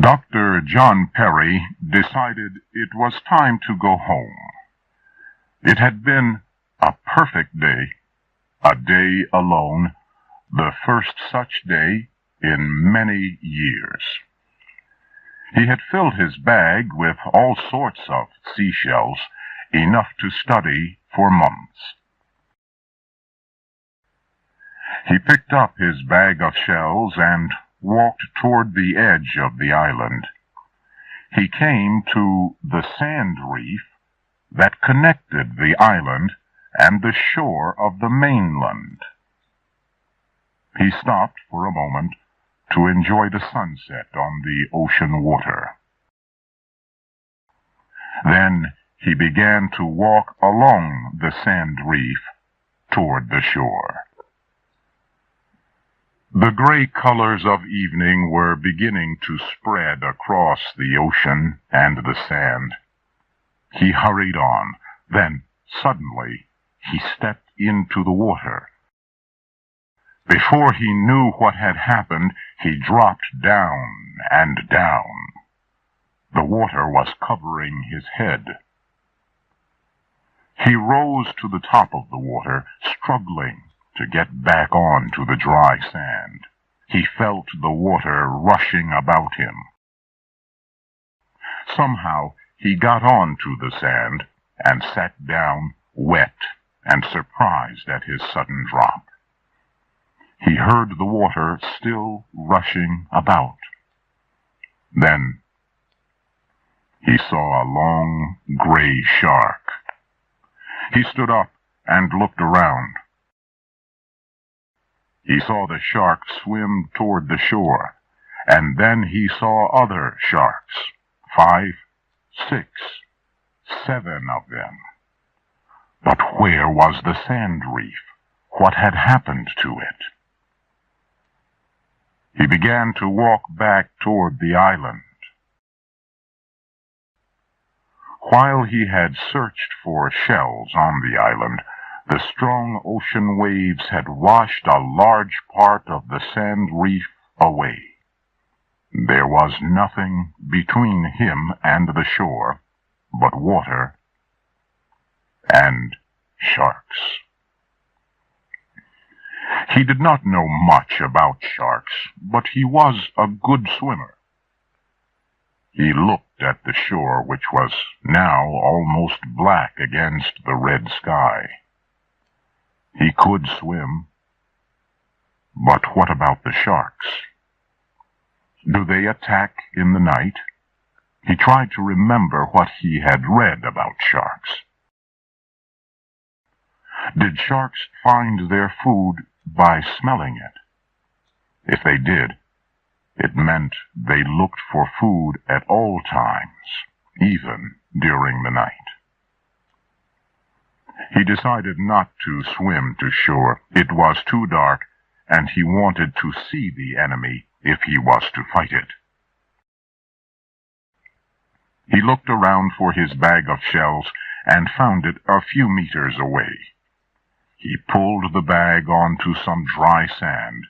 Dr. John Perry decided it was time to go home. It had been a perfect day, a day alone, the first such day in many years. He had filled his bag with all sorts of seashells, enough to study for months. He picked up his bag of shells and walked toward the edge of the island. He came to the sand reef that connected the island and the shore of the mainland. He stopped for a moment to enjoy the sunset on the ocean water. Then he began to walk along the sand reef toward the shore. The gray colors of evening were beginning to spread across the ocean and the sand. He hurried on. Then, suddenly, he stepped into the water. Before he knew what had happened, he dropped down and down. The water was covering his head. He rose to the top of the water, struggling to get back on to the dry sand. He felt the water rushing about him. Somehow he got on to the sand and sat down, wet and surprised at his sudden drop. He heard the water still rushing about. Then he saw a long gray shark. He stood up and looked around. He saw the shark swim toward the shore, and then he saw other sharks, 5, 6, 7 of them. But where was the sand reef? What had happened to it? He began to walk back toward the island. While he had searched for shells on the island, the strong ocean waves had washed a large part of the sand reef away. There was nothing between him and the shore but water and sharks. He did not know much about sharks, but he was a good swimmer. He looked at the shore, which was now almost black against the red sky. He could swim, but what about the sharks? Do they attack in the night? He tried to remember what he had read about sharks. Did sharks find their food by smelling it? If they did, it meant they looked for food at all times, even during the night. He decided not to swim to shore. It was too dark, and he wanted to see the enemy if he was to fight it. He looked around for his bag of shells and found it a few meters away. He pulled the bag onto some dry sand,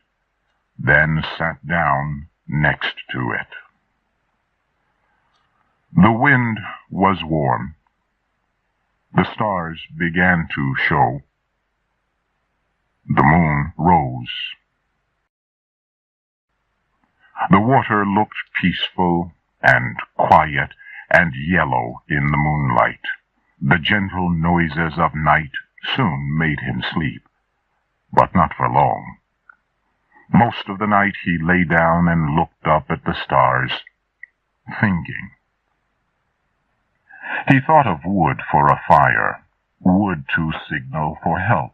then sat down next to it. The wind was warm. The stars began to show. The moon rose. The water looked peaceful and quiet and yellow in the moonlight. The gentle noises of night soon made him sleep, but not for long. Most of the night he lay down and looked up at the stars, thinking. He thought of wood for a fire, wood to signal for help.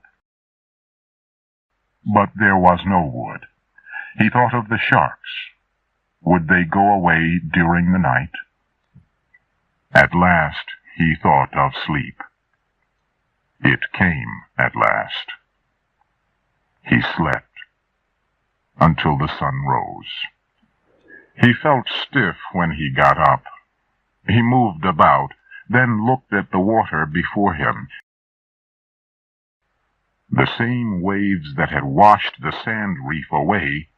But there was no wood. He thought of the sharks. Would they go away during the night? At last he thought of sleep. It came at last. He slept until the sun rose. He felt stiff when he got up. He moved about, then looked at the water before him. The same waves that had washed the sand reef away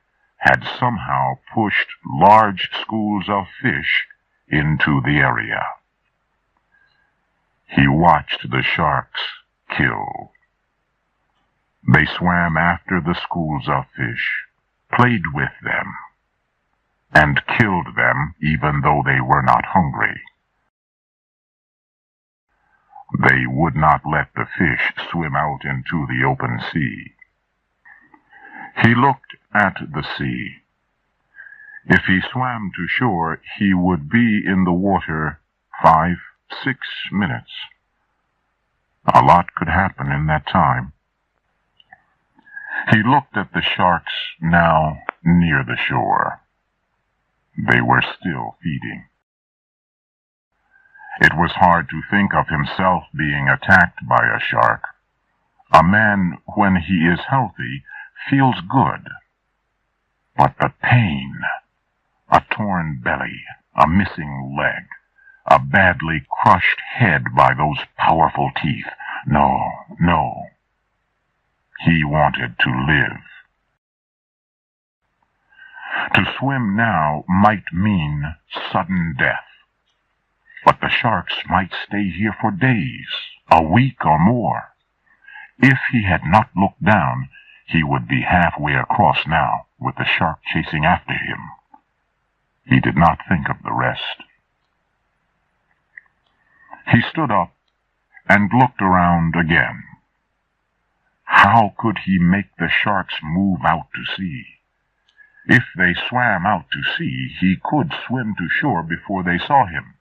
had somehow pushed large schools of fish into the area. He watched the sharks kill. They swam after the schools of fish, played with them, and killed them even though they were not hungry. They would not let the fish swim out into the open sea. He looked at the sea. If he swam to shore, he would be in the water 5, 6 minutes. A lot could happen in that time. He looked at the sharks now near the shore. They were still feeding. It was hard to think of himself being attacked by a shark. A man, when he is healthy, feels good. But the pain, a torn belly, a missing leg, a badly crushed head by those powerful teeth. No, no. He wanted to live. To swim now might mean sudden death. But the sharks might stay here for days, a week or more. If he had not looked down, he would be halfway across now, with the shark chasing after him. He did not think of the rest. He stood up and looked around again. How could he make the sharks move out to sea? If they swam out to sea, he could swim to shore before they saw him.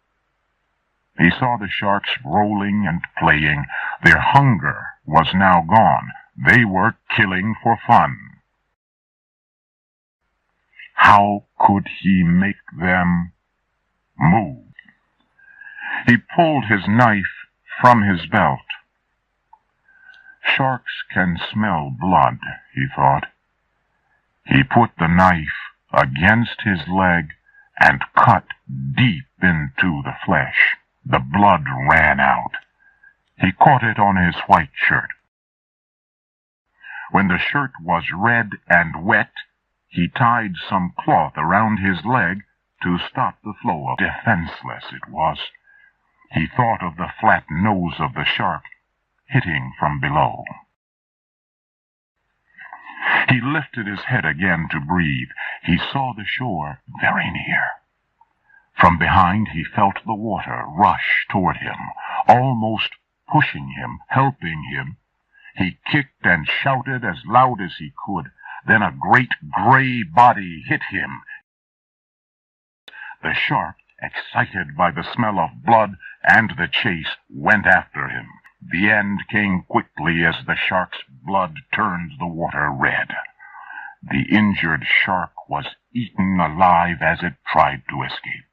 He saw the sharks rolling and playing. Their hunger was now gone. They were killing for fun. How could he make them move? He pulled his knife from his belt. Sharks can smell blood, he thought. He put the knife against his leg and cut deep into the flesh. The blood ran out. He caught it on his white shirt. When the shirt was red and wet, he tied some cloth around his leg to stop the flow of defenseless it was. He thought of the flat nose of the shark hitting from below. He lifted his head again to breathe. He saw the shore very near. From behind he felt the water rush toward him, almost pushing him, helping him. He kicked and shouted as loud as he could. Then a great gray body hit him. The shark, excited by the smell of blood and the chase, went after him. The end came quickly as the shark's blood turned the water red. The injured shark was eaten alive as it tried to escape.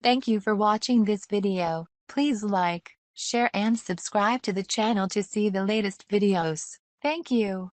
Thank you for watching this video. Please like, share and subscribe to the channel to see the latest videos. Thank you.